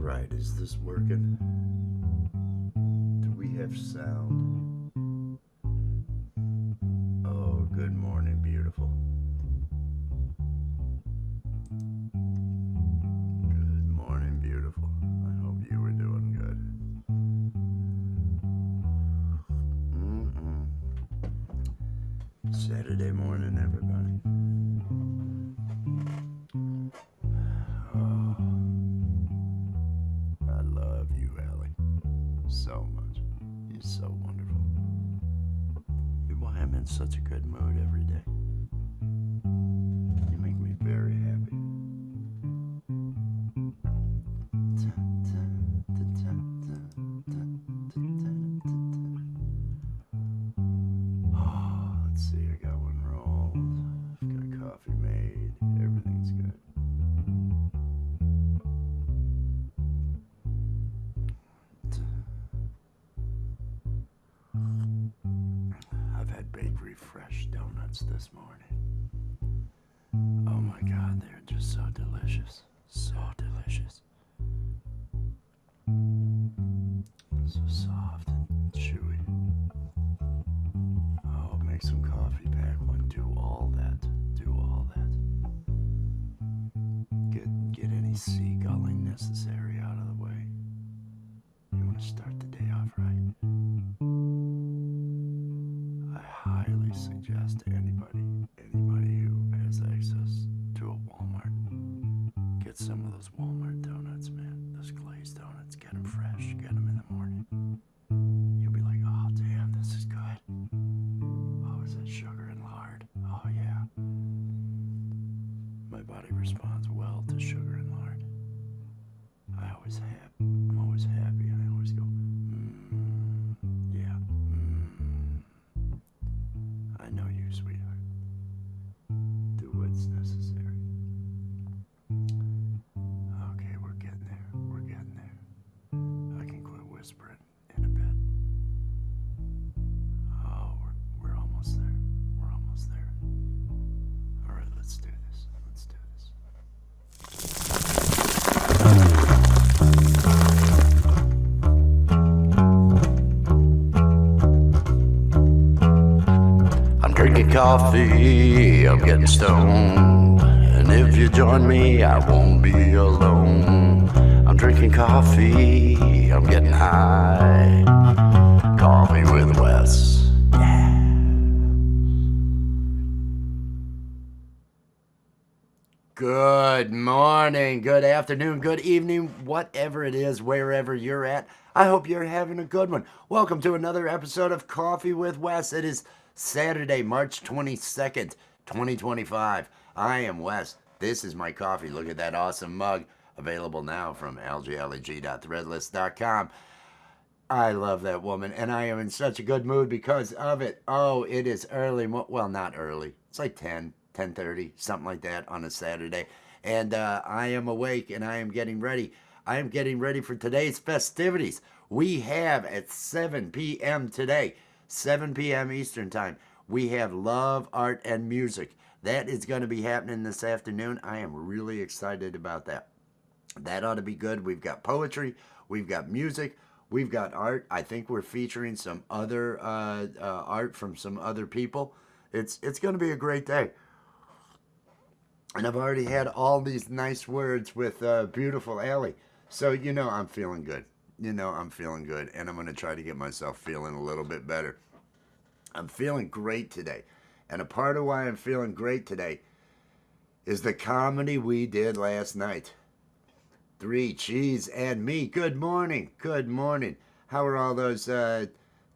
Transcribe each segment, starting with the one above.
right, is this working? Do we have sound? Oh, good morning, beautiful. Good morning, beautiful. I hope you were doing good. Saturday morning, everybody. Oh, I love you, Allie, so much. You're so wonderful. You're why I'm in such a good mood every day. You make me very happy. Oh, let's see, I got one rolled. I've got coffee made. Everything's good. I've had bakery fresh donuts this morning. Oh my god, they're just so delicious. So delicious. So soft and chewy. Oh, make some coffee, pack one. Do all that. Do all that. Get any seagulling necessary out of the way. You want to start the day off right. I highly suggest to anybody who has access to a Walmart, get some of those Walmart donuts, man. Those glazed donuts. Get them fresh. Get them in the morning. You'll be like, oh, damn, this is good. Oh, is that sugar and lard? Oh, yeah. My body responds well to sugar and lard. I'm always happy, and I always go, yeah. I know you, sweetheart. Do what's necessary. Okay, we're getting there. We're getting there. I can quit whispering in a bit. Oh, we're almost there. We're almost there. All right, let's do this. Let's do this. I'm drinking coffee, I'm getting stoned. And if you join me, I won't be alone. I'm drinking coffee, I'm getting high. Coffee with Wes. Good morning, good afternoon, good evening, whatever it is, wherever you're at. I hope you're having a good one. Welcome to another episode of Coffee with Wes. It is Saturday, March 22nd, 2025. I am Wes. This is my coffee. Look at that awesome mug. Available now from algaleg.threadless.com. I love that woman, and I am in such a good mood because of it. Oh, it is early. Well, not early. It's like 10:30, something like that on a Saturday. And I am awake, and I am getting ready. I am getting ready for today's festivities. We have at 7 p.m. today, 7 p.m. Eastern Time, we have Love, Art, and Music. That is going to be happening this afternoon. I am really excited about that. That ought to be good. We've got poetry. We've got music. We've got art. I think we're featuring some other art from some other people. It's going to be a great day. And I've already had all these nice words with beautiful Allie. So, I'm feeling good. I'm feeling good. And I'm going to try to get myself feeling a little bit better. I'm feeling great today. And a part of why I'm feeling great today is the comedy we did last night. 3 Cheese and Me. Good morning. Good morning. How are all those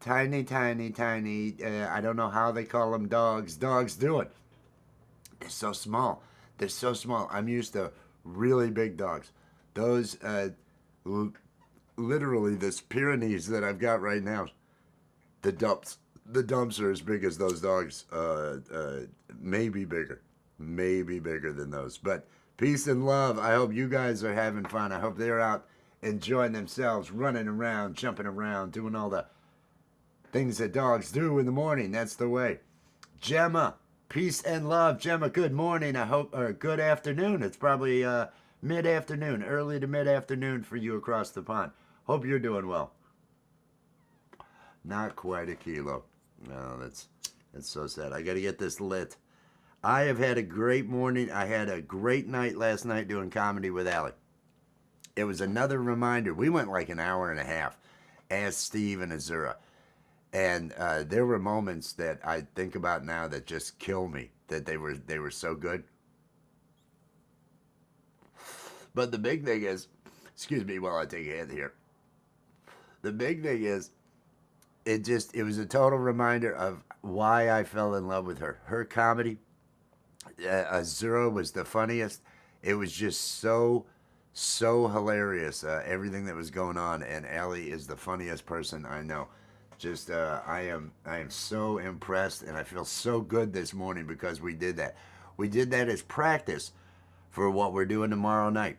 tiny, I don't know how they call them dogs doing? They're so small. They're so small. I'm used to really big dogs. Those, literally, this Pyrenees that I've got right now, the dumps are as big as those dogs. Maybe bigger than those. But peace and love. I hope you guys are having fun. I hope they're out enjoying themselves, running around, jumping around, doing all the things that dogs do in the morning. That's the way. Gemma, peace and love. Gemma, good morning. I hope, or good afternoon. It's probably Mid afternoon, early to mid afternoon for you across the pond. Hope you're doing well. Not quite a kilo. No, that's so sad. I got to get this lit. I have had a great morning. I had a great night last night doing comedy with Allie. It was another reminder. We went like an hour and a half as Steve and Azura. And there were moments that I think about now that just kill me. That they were so good. But the big thing is, excuse me while I take a hit here. The big thing is, it was a total reminder of why I fell in love with her. Her comedy, Azura was the funniest. It was just so hilarious. Everything that was going on, and Allie is the funniest person I know. Just I am so impressed, and I feel so good this morning because we did that. We did that as practice for what we're doing tomorrow night.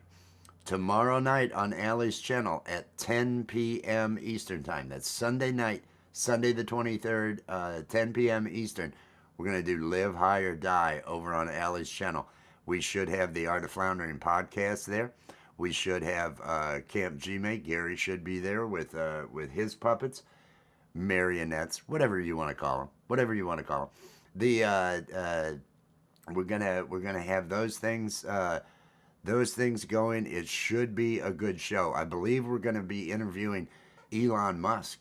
Tomorrow night on Allie's channel at 10 p.m. Eastern Time. That's Sunday night, Sunday the 23rd, 10 p.m. Eastern. We're going to do Live High or Die over on Allie's channel. We should have the Art of Floundering podcast there. We should have Camp G-Mate. Gary should be there with his puppets, marionettes, whatever you want to call them. Whatever you want to call them. We're gonna have those things. Those things going. It should be a good show. I believe we're going to be interviewing Elon Musk.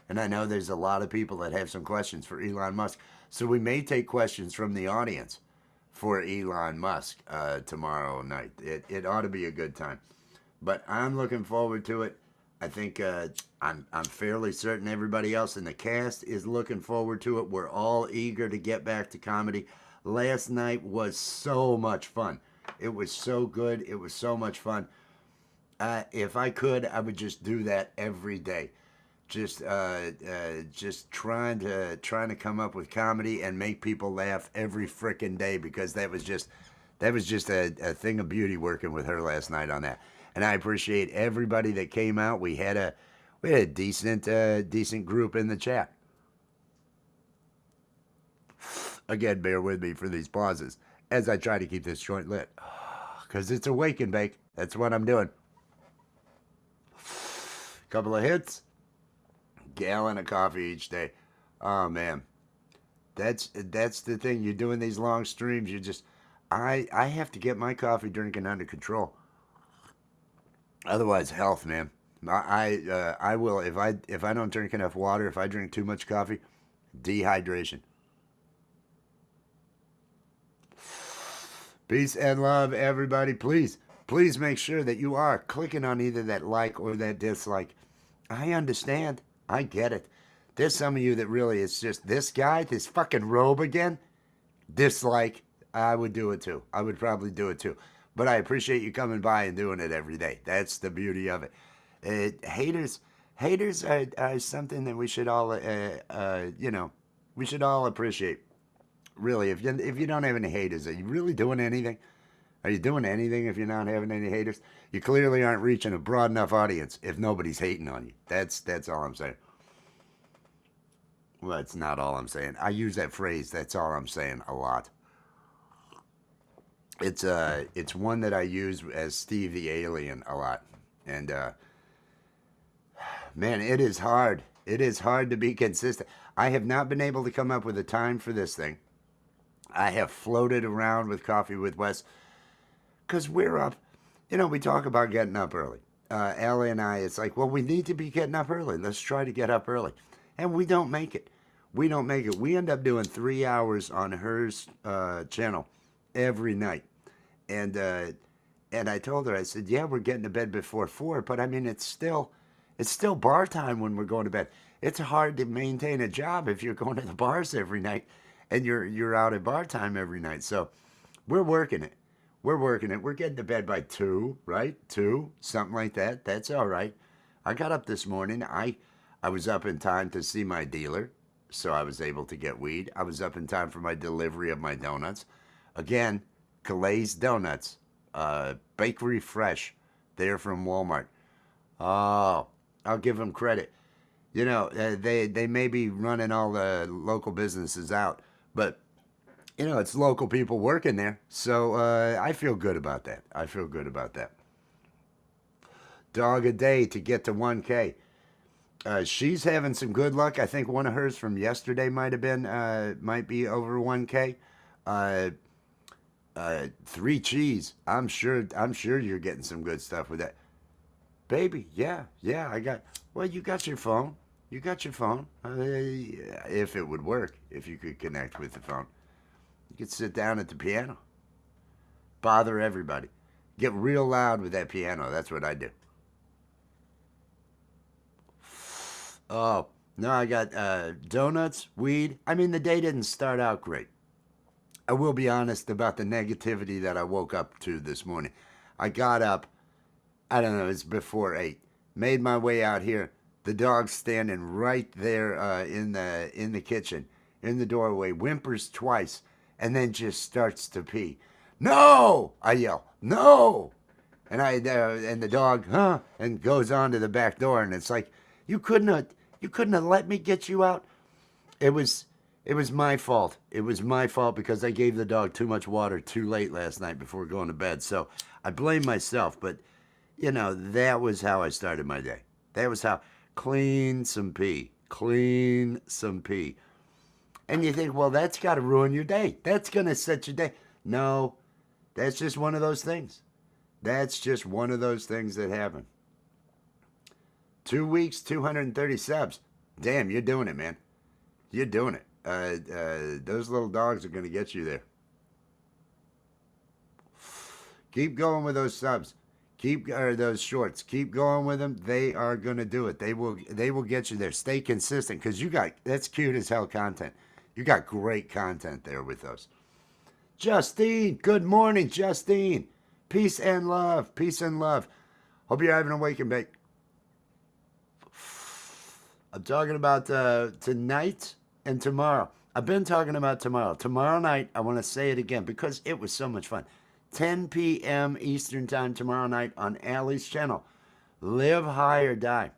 And I know there's a lot of people that have some questions for Elon Musk. So we may take questions from the audience for Elon Musk tomorrow night. It ought to be a good time. But I'm looking forward to it. I think I'm fairly certain everybody else in the cast is looking forward to it. We're all eager to get back to comedy. Last night was so much fun. It was so good. It was so much fun. If I could, I would just do that every day. Just trying to come up with comedy and make people laugh every frickin' day because that was just a thing of beauty working with her last night on that. And I appreciate everybody that came out. We had a decent group in the chat. Again, bear with me for these pauses as I try to keep this joint lit. Because it's a wake and bake. That's what I'm doing. Couple of hits. Gallon of coffee each day. Oh, man. That's the thing. You're doing these long streams. I have to get my coffee drinking under control. Otherwise, health, man. I will, if I don't drink enough water, if I drink too much coffee, dehydration. Peace and love, everybody. Please make sure that you are clicking on either that like or that dislike. I understand. I get it. There's some of you that really, it's just this guy, this fucking robe again. Dislike. I would do it too. I would probably do it too. But I appreciate you coming by and doing it every day. That's the beauty of it. Haters are something that we should all, we should all appreciate. Really, if you don't have any haters, are you really doing anything? Are you doing anything if you're not having any haters? You clearly aren't reaching a broad enough audience if nobody's hating on you. That's all I'm saying. Well, that's not all I'm saying. I use that phrase, that's all I'm saying, a lot. It's one that I use as Steve the Alien a lot. And man, it is hard. It is hard to be consistent. I have not been able to come up with a time for this thing. I have floated around with Coffee with Wes because we're up. We talk about getting up early. Allie and I, it's like, well, we need to be getting up early. Let's try to get up early. And we don't make it. We don't make it. We end up doing 3 hours on her channel every night. And I told her, I said, yeah, we're getting to bed before 4, but I mean, it's still bar time when we're going to bed. It's hard to maintain a job if you're going to the bars every night and you're out at bar time every night. So we're working it. We're getting to bed by 2, right? 2, something like that. That's all right. I got up this morning. I was up in time to see my dealer, so I was able to get weed. I was up in time for my delivery of my donuts. Again, Calais Donuts, bakery fresh. They're from Walmart. Oh, I'll give them credit. They may be running all the local businesses out, but It's local people working there. So I feel good about that. I feel good about that. Dog a day to get to 1K. She's having some good luck. I think one of hers from yesterday might be over 1K. Uh, Three cheese. I'm sure you're getting some good stuff with that. Baby, yeah, yeah, I got. Well, you got your phone. You got your phone. If it would work, if you could connect with the phone, you could sit down at the piano, bother everybody, get real loud with that piano. That's what I do. Oh no, I got donuts, weed. I mean, the day didn't start out great. I will be honest about the negativity that I woke up to this morning. I got up. I don't know. It's before 8. Made my way out here. The dog's standing right there in the kitchen, in the doorway. Whimpers twice, and then just starts to pee. No! I yell. No! And the dog, huh? And goes on to the back door, and it's like you couldn't have let me get you out. It was it was my fault. It was my fault because I gave the dog too much water too late last night before going to bed. So I blame myself, but that was how I started my day. That was how clean some pee. Clean some pee. And you think, well, that's got to ruin your day. That's going to set your day. No, that's just one of those things. That's just one of those things that happen. 2 weeks, 230 subs. Damn, you're doing it, man. You're doing it. Those little dogs are going to get you there. Keep going with those subs. Keep those shorts. Keep going with them. They are going to do it. They will get you there. Stay consistent because that's cute as hell content. You got great content there with those. Justine, good morning, Justine. Peace and love. Peace and love. Hope you're having a wake and bake. I'm talking about tonight and tomorrow. I've been talking about tomorrow. Tomorrow night, I want to say it again because it was so much fun. 10 p.m. Eastern Time tomorrow night on Allie's channel. Live High or Die.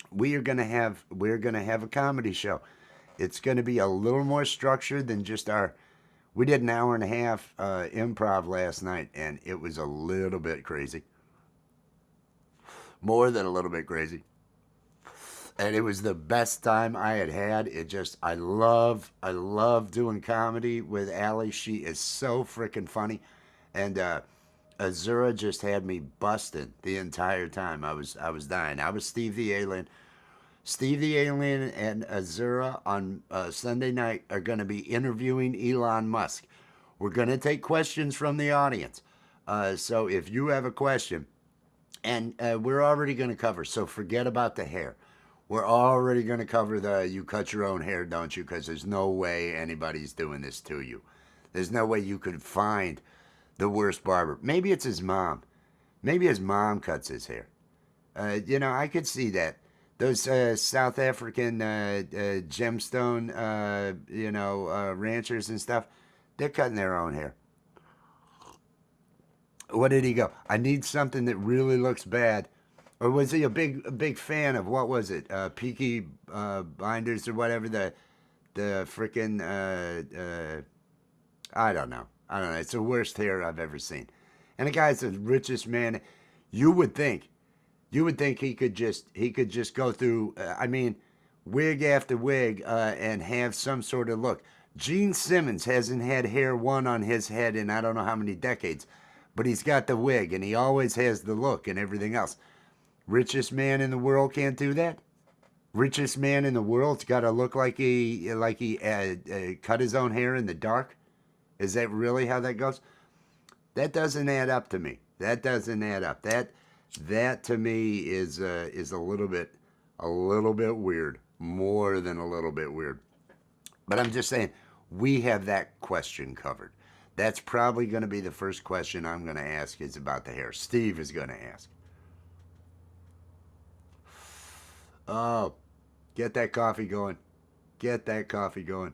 We're gonna have a comedy show. It's gonna be a little more structured than just our. We did an hour and a half improv last night, and it was a little bit crazy. More than a little bit crazy. And it was the best time I had had. I love doing comedy with Allie. She is so freaking funny, and Azura just had me busted the entire time. I was dying. I was Steve the Alien. Steve the Alien and Azura on Sunday night are going to be interviewing Elon Musk. We're going to take questions from the audience. So if you have a question, and we're already going to cover, so forget about the hair. We're already going to cover the you cut your own hair, don't you? Because there's no way anybody's doing this to you. There's no way you could find the worst barber. Maybe it's his mom. Maybe his mom cuts his hair. I could see that. Those South African gemstone, ranchers and stuff, they're cutting their own hair. What did he go? I need something that really looks bad. Or was he a big fan of what was it? Peaky Binders or whatever the frickin' I don't know. I don't know. It's the worst hair I've ever seen. And the guy's the richest man. You would think, he could just go through. I mean, wig after wig and have some sort of look. Gene Simmons hasn't had hair one on his head in I don't know how many decades, but he's got the wig and he always has the look and everything else. Richest man in the world can't do that. Richest man in the world's got to look like he cut his own hair in the dark. Is that really how that goes? That doesn't add up to me. That doesn't add up. That to me is a little bit weird, more than a little bit weird. But I'm just saying, we have that question covered. That's probably going to be the first question I'm going to ask is about the hair. Steve is going to ask. Oh, get that coffee going. Get that coffee going.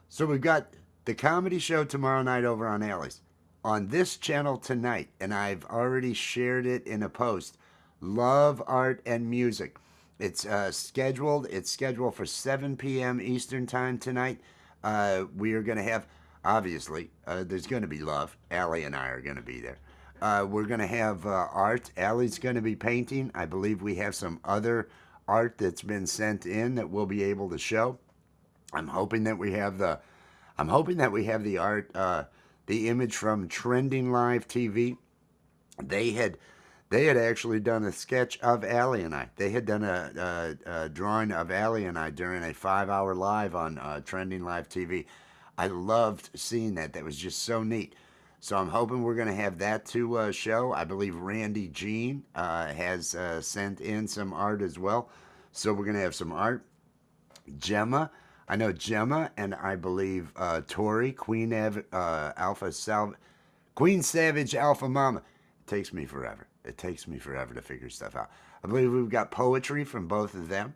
So we've got the comedy show tomorrow night over on Allie's. On this channel tonight, and I've already shared it in a post, Love, Art, and Music. It's scheduled for 7 p.m. Eastern Time tonight. We are going to have, obviously, there's going to be love. Allie and I are going to be there. We're going to have art. Allie's going to be painting. I believe we have some other art that's been sent in that we'll be able to show. I'm hoping that we have the art, the image from Trending Live TV. They had actually done a sketch of Allie and I. They had done a drawing of Allie and I during a 5-hour live on Trending Live TV. I loved seeing that. That was just so neat. So I'm hoping we're going to have that to show. I believe Randy Jean has sent in some art as well. So we're going to have some art. Gemma, I know Gemma, and I believe Tori, Queen Savage Alpha Mama. It takes me forever. It takes me forever to figure stuff out. I believe we've got poetry from both of them.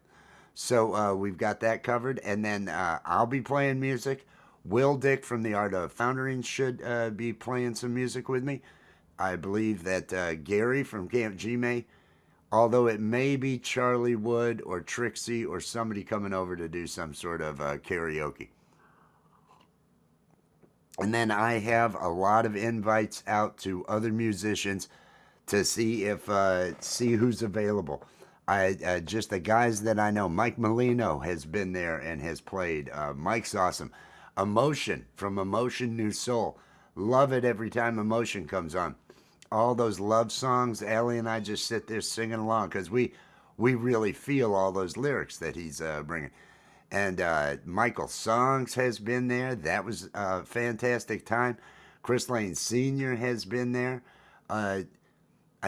So we've got that covered. And then I'll be playing music. Will Dick from the Art of Foundering should be playing some music with me. I believe that Gary from Camp G-May, although it may be Charlie Wood or Trixie or somebody coming over to do some sort of karaoke. And then I have a lot of invites out to other musicians to see who's available. Just the guys that I know. Mike Molino has been there and has played. Mike's awesome. Emotion from Emotion New Soul. Love it every time Emotion comes on. All those love songs, Allie and I just sit there singing along because we really feel all those lyrics that he's bringing. And Michael Songs has been there. That was a fantastic time. Chris Lane Sr. has been there. I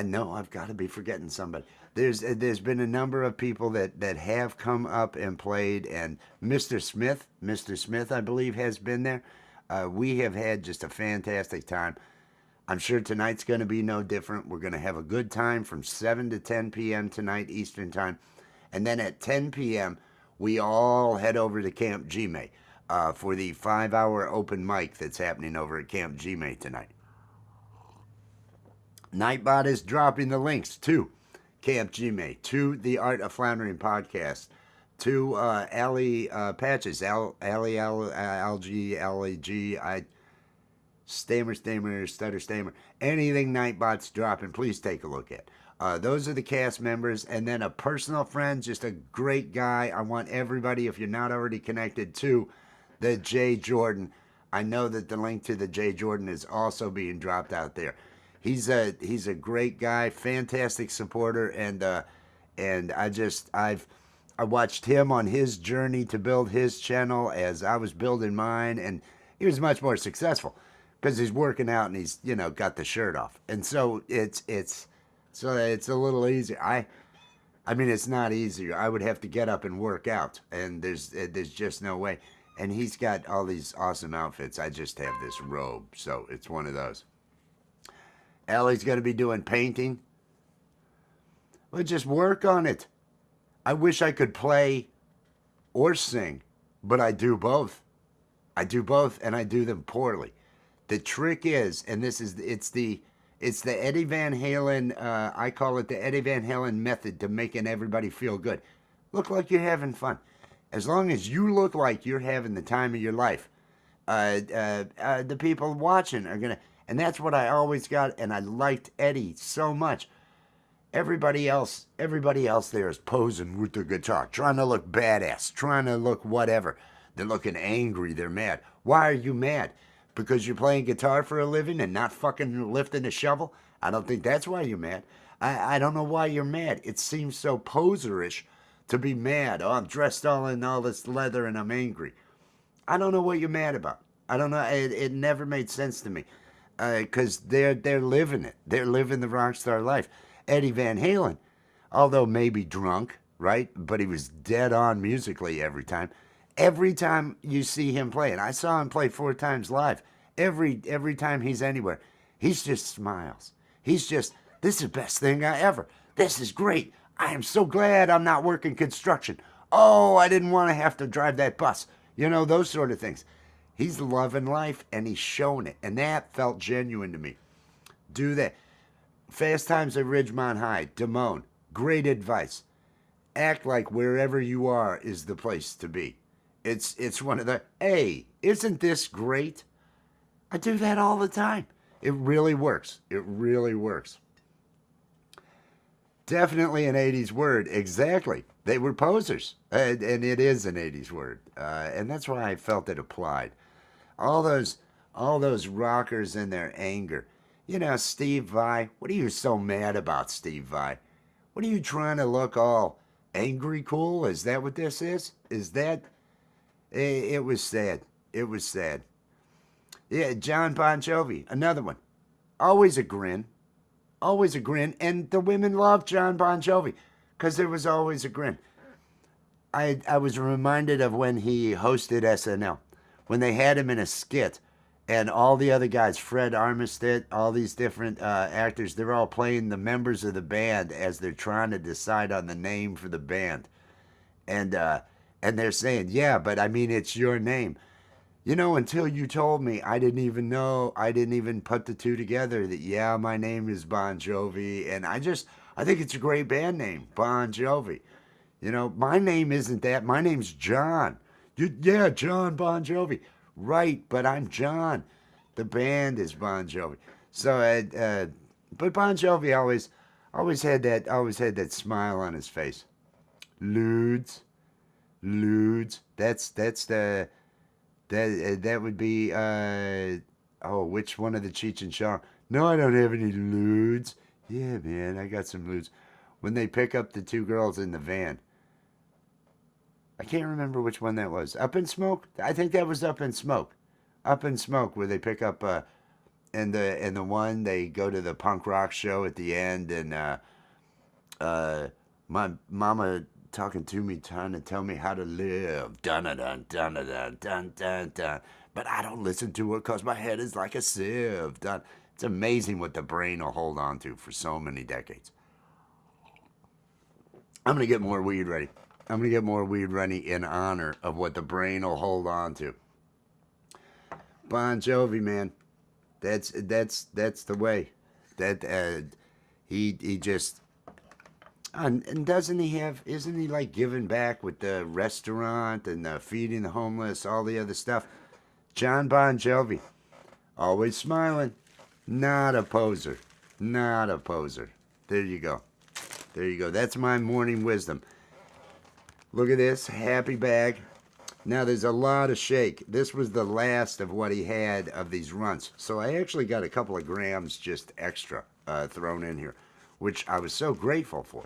know I've got to be forgetting somebody. There's been a number of people that have come up and played, and Mr. Smith, I believe, has been there. We have had just a fantastic time. I'm sure tonight's going to be no different. We're going to have a good time from 7 to 10 p.m. tonight, Eastern Time. And then at 10 p.m., we all head over to Camp G-May for the 5-hour open mic that's happening over at Camp G-May tonight. Nightbot is dropping the links to Camp G-May, to the Art of Floundering podcast, to Allie Patches, Allie Algie, L-A-G, Stammer, Stutter, Stammer. Anything Nightbot's dropping, please take a look at. Those are the cast members. And then a personal friend, just a great guy. I want everybody, if you're not already connected to the Jay Jordan, I know that the link to the Jay Jordan is also being dropped out there. He's a great guy, fantastic supporter, and I watched him on his journey to build his channel as I was building mine, and he was much more successful because he's working out and he's got the shirt off, and so it's a little easier. I mean it's not easier. I would have to get up and work out, and there's just no way. And he's got all these awesome outfits. I just have this robe, so it's one of those. Allie's going to be doing painting. Well, just work on it. I wish I could play or sing, but I do both. I do both, and I do them poorly. The trick is, and it's the Eddie Van Halen, I call it the Eddie Van Halen method to making everybody feel good. Look like you're having fun. As long as you look like you're having the time of your life, the people watching are going to... And that's what I always got, and I liked Eddie so much. Everybody else there is posing with their guitar, trying to look badass, trying to look whatever. They're looking angry, they're mad. Why are you mad? Because you're playing guitar for a living and not fucking lifting a shovel? I don't think that's why you're mad. I don't know why you're mad. It seems so poserish to be mad. Oh, I'm dressed all in all this leather and I'm angry. I don't know what you're mad about. I don't know. It never made sense to me. Because they're living it. They're living the rock star life. Eddie Van Halen, although maybe drunk, right? But he was dead on musically every time. Every time you see him play, and I saw him play 4 times live. Every time he's anywhere, he's just smiles. He's just, this is the best thing I ever. This is great. I am so glad I'm not working construction. Oh, I didn't want to have to drive that bus. Those sort of things. He's loving life, and he's showing it. And that felt genuine to me. Do that. Fast Times at Ridgemont High, Damone, great advice. Act like wherever you are is the place to be. It's one of the, hey, isn't this great? I do that all the time. It really works. It really works. Definitely an 80s word. Exactly. They were posers. And it is an 80s word. And that's why I felt it applied. All those all those rockers in their anger. You know, Steve Vai, what are you so mad about, Steve Vai? What are you trying to look all angry cool? Is that what this is? Is that it was sad. It was sad. Yeah, John Bon Jovi, another one. Always a grin. Always a grin. And the women loved John Bon Jovi because there was always a grin. I was reminded of when he hosted SNL, when they had him in a skit, and all the other guys, Fred Armistead, all these different actors, they're all playing the members of the band as they're trying to decide on the name for the band, and uh, and they're saying, yeah, but I mean, it's your name. You know, until you told me, I didn't even know, I didn't even put the two together that, yeah, my name is Bon Jovi. And I think it's a great band name, Bon Jovi. You know, my name isn't that. My name's John. Yeah, John Bon Jovi. Right, but I'm John. The band is Bon Jovi. So, but Bon Jovi always had that smile on his face. Ludes, ludes. That's the that would be oh, which one of the Cheech and Chong? No, I don't have any ludes. Yeah, man, I got some ludes. When they pick up the two girls in the van, I can't remember which one that was. Up in Smoke? I think that was Up in Smoke. Up in Smoke, where they pick up and the one they go to the punk rock show at the end, and uh, my mama talking to me, trying to tell me how to live. Dun dun dun dun dun dun dun dun. But I don't listen to it because my head is like a sieve. Dun. It's amazing what the brain will hold on to for so many decades. I'm gonna get more weed ready. I'm gonna get more weed ready in honor of what the brain will hold on to. Bon Jovi, man, that's the way. That he just and doesn't he have? Isn't he like giving back with the restaurant and feeding the homeless, all the other stuff? John Bon Jovi, always smiling, not a poser, not a poser. There you go. There you go. That's my morning wisdom. Look at this happy bag. Now there's a lot of shake. This was the last of what he had of these runts. So I actually got a couple of grams just extra thrown in here, which I was so grateful for.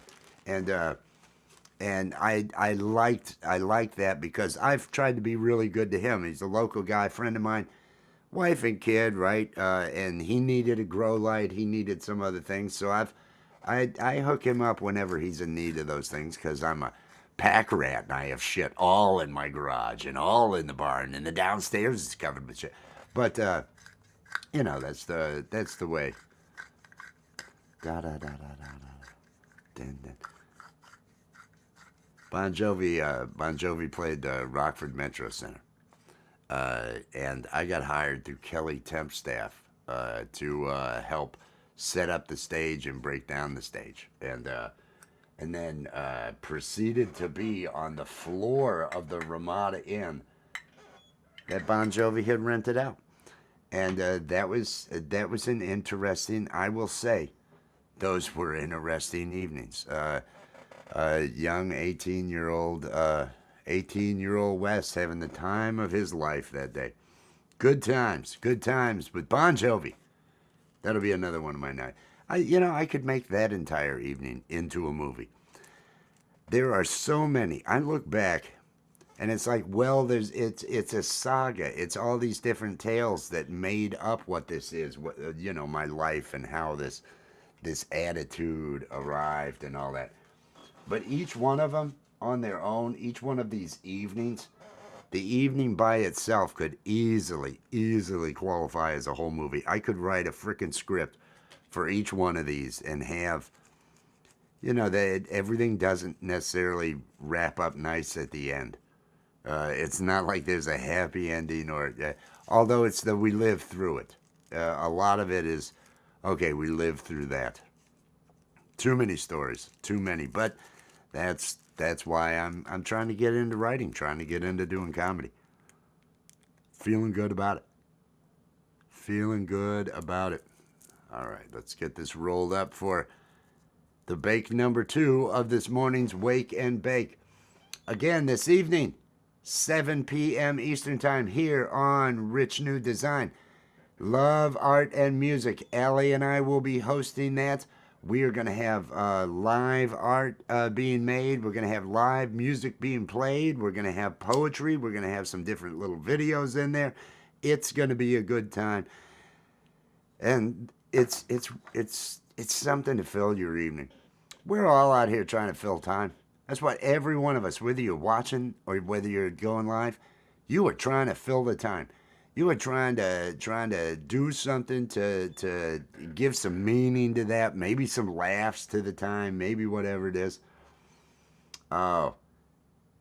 And I liked that because I've tried to be really good to him. He's a local guy, friend of mine, wife and kid, right? And he needed a grow light. He needed some other things. So I hook him up whenever he's in need of those things because I'm a pack rat and I have shit all in my garage and all in the barn and the downstairs is covered with shit. But you know, that's the way. Da da da da da da. Dun, dun. Bon Jovi played the Rockford Metro Center, and I got hired through Kelly Tempstaff to help set up the stage and break down the stage, and then proceeded to be on the floor of the Ramada Inn that Bon Jovi had rented out, and that was an interesting. I will say, those were interesting evenings. Young 18-year-old Wes having the time of his life that day. Good times with Bon Jovi. That'll be another one of my nights. I could make that entire evening into a movie. There are so many. I look back, and it's like, well, it's a saga. It's all these different tales that made up what this is. What my life and how this attitude arrived and all that. But each one of them on their own, each one of these evenings, the evening by itself could easily qualify as a whole movie. I could write a freaking script for each one of these and have, that everything doesn't necessarily wrap up nice at the end. It's not like there's a happy ending although it's that we live through it. A lot of it is, okay, we lived through that. Too many stories, too many, but That's why I'm trying to get into writing, trying to get into doing comedy. Feeling good about it. Feeling good about it. All right, let's get this rolled up for the bake number 2 of this morning's Wake and Bake. Again, this evening, 7 p.m. Eastern Time here on Rich New Design. Love, art, and music. Allie and I will be hosting that. We are going to have live art being made. We're going to have live music being played. We're going to have poetry. We're going to have some different little videos in there. It's going to be a good time, and it's something to fill your evening. We're all out here trying to fill time. That's what every one of us, whether you're watching or whether you're going live, you are trying to fill the time. You are trying to do something to give some meaning to that, maybe some laughs to the time, maybe whatever it is. Oh,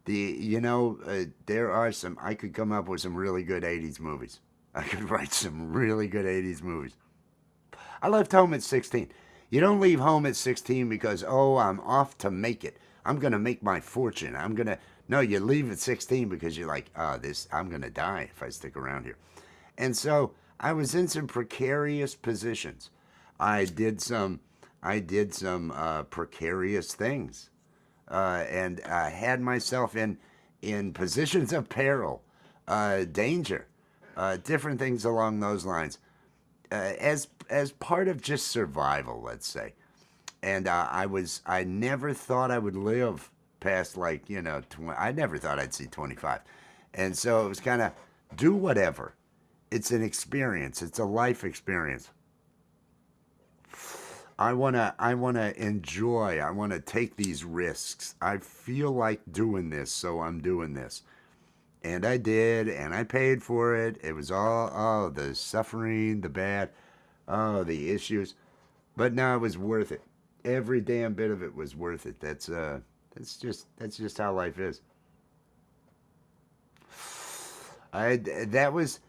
there are some. I could come up with some really good '80s movies. I could write some really good '80s movies. I left home at 16. You don't leave home at 16 because, oh, I'm off to make it. I'm going to make my fortune. No, you leave at 16 because you're like, I'm going to die if I stick around here. And so I was in some precarious positions. I did some precarious things, and had myself in positions of peril, danger, different things along those lines, as part of just survival, let's say. And I never thought I would live past 20. I never thought I'd see 25, and so it was kind of do whatever. It's an experience. It's a life experience. I wanna enjoy. I wanna take these risks. I feel like doing this, so I'm doing this. And I did, and I paid for it. It was all the suffering, the bad, the issues. But no, it was worth it. Every damn bit of it was worth it. That's just how life is. That was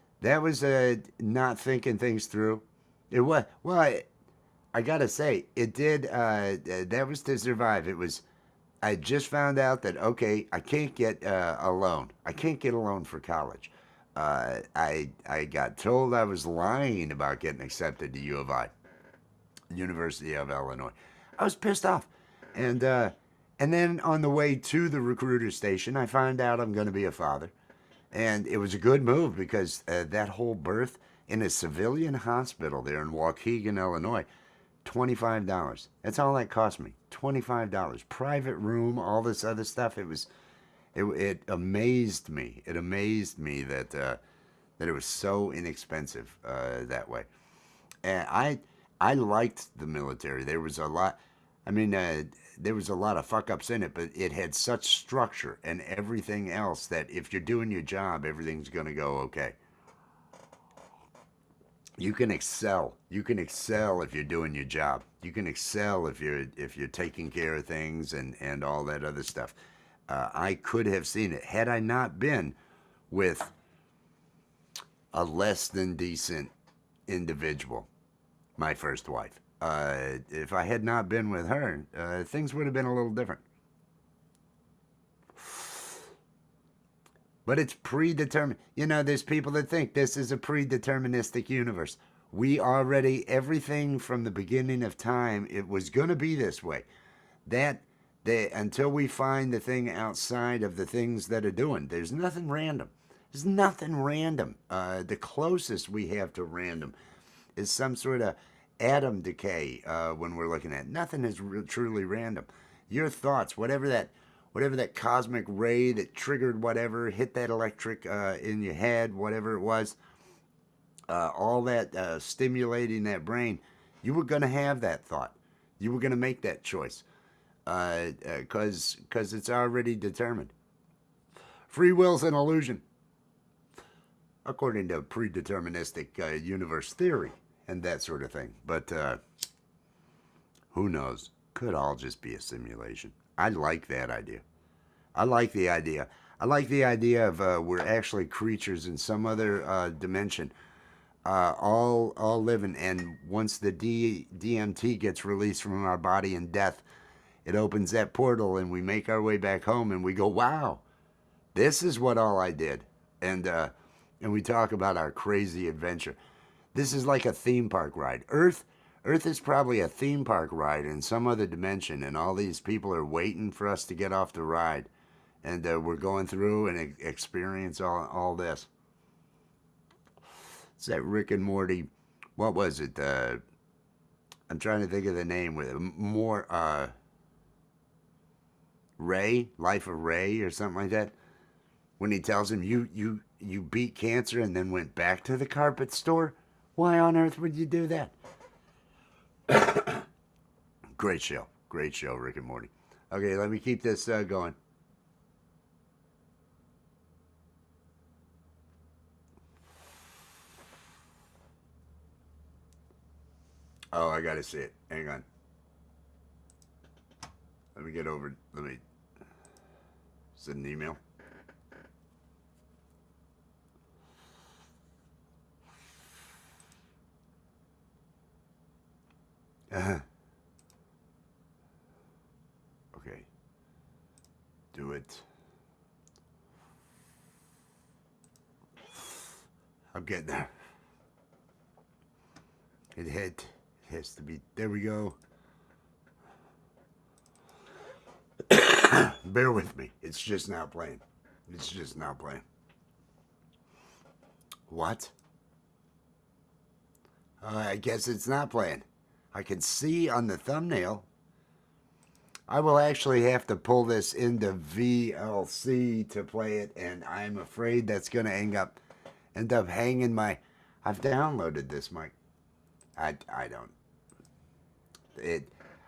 not thinking things through. It was well. I gotta say, it did. That was to survive. It was. I just found out that okay, I can't get a loan. I can't get a loan for college. I got told I was lying about getting accepted to U of I, University of Illinois. I was pissed off, and then on the way to the recruiter station, I find out I'm going to be a father. And it was a good move because that whole birth in a civilian hospital there in Waukegan, Illinois, $25. That's all that cost me. $25. Private room, all this other stuff. It amazed me. It amazed me that it was so inexpensive that way. And I liked the military. There was a lot. I mean, there was a lot of fuck ups in it, but it had such structure and everything else that if you're doing your job, everything's going to go okay. You can excel. You can excel if you're doing your job. You can excel if you're taking care of things and all that other stuff. I could have seen it had I not been with a less than decent individual, my first wife. If I had not been with her, things would have been a little different. But it's predetermined. There's people that think this is a predeterministic universe. We already, everything from the beginning of time, it was going to be this way. Until we find the thing outside of the things that are doing, there's nothing random. There's nothing random. The closest we have to random is some sort of atom decay when we're looking at it. Nothing is truly random. Your thoughts, whatever that cosmic ray that triggered whatever, hit that electric in your head, whatever it was, all that stimulating that brain, you were going to have that thought. You were going to make that choice because it's already determined. Free will's an illusion, according to predeterministic universe theory and that sort of thing. But who knows? Could all just be a simulation. I like that idea. I like the idea. I like the idea of we're actually creatures in some other dimension, all living. And once the DMT gets released from our body in death, it opens that portal and we make our way back home and we go, wow, this is what all I did. And we talk about our crazy adventure. This is like a theme park ride. Earth is probably a theme park ride in some other dimension, and all these people are waiting for us to get off the ride. And we're going through and experience all this. It's that Rick and Morty. What was it? I'm trying to think of the name with it. Ray, Life of Ray, or something like that. When he tells him you beat cancer and then went back to the carpet store. Why on earth would you do that? Great show, Rick and Morty. Okay, let me keep this going. Oh, I gotta see it. Hang on. Let me get over. Let me send an email. Okay. Do it. I'm getting there. It has to be. There we go. Bear with me. It's just now playing. It's just now playing. What? I guess it's not playing. I can see on the thumbnail. I will actually have to pull this into VLC to play it, and I'm afraid that's going to end up hanging my... I've downloaded this, Mike. I don't.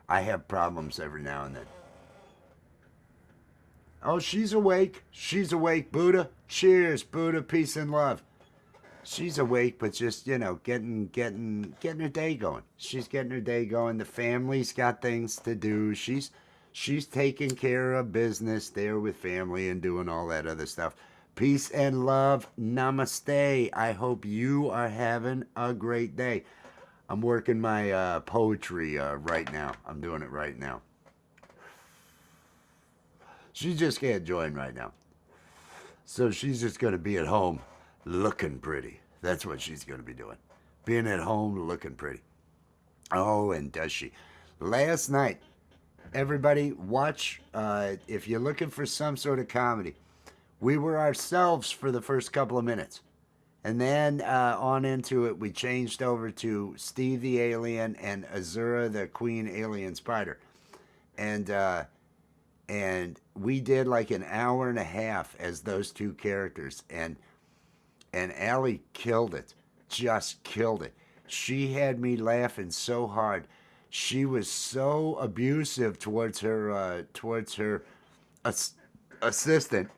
I have problems every now and then. Oh, she's awake. She's awake, Buddha. Cheers, Buddha. Peace and love. She's awake, but just, getting her day going. She's getting her day going. The family's got things to do. She's taking care of business there with family and doing all that other stuff. Peace and love. Namaste. I hope you are having a great day. I'm working my poetry right now. I'm doing it right now. She just can't join right now. So she's just going to be at home looking pretty. That's what she's going to be doing. Being at home looking pretty. Oh, and does she. Last night, everybody watch, if you're looking for some sort of comedy, we were ourselves for the first couple of minutes. And then on into it, we changed over to Steve the Alien and Azura the Queen Alien Spider. And we did like an hour and a half as those two characters. And Allie killed it. Just killed it. She had me laughing so hard. She was so abusive towards her assistant,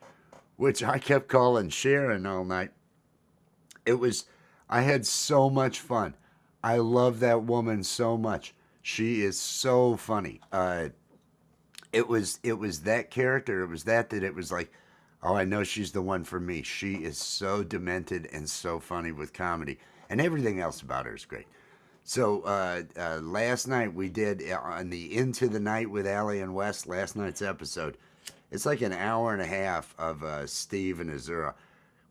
which I kept calling Sharon all night. I had so much fun. I love that woman so much. She is so funny. It was that character. It was that it was like, oh, I know she's the one for me. She is so demented and so funny with comedy, and everything else about her is great. So last night we did on the Into the Night with Allie and Wes. Last night's episode. It's like an hour and a half of Steve and Azura,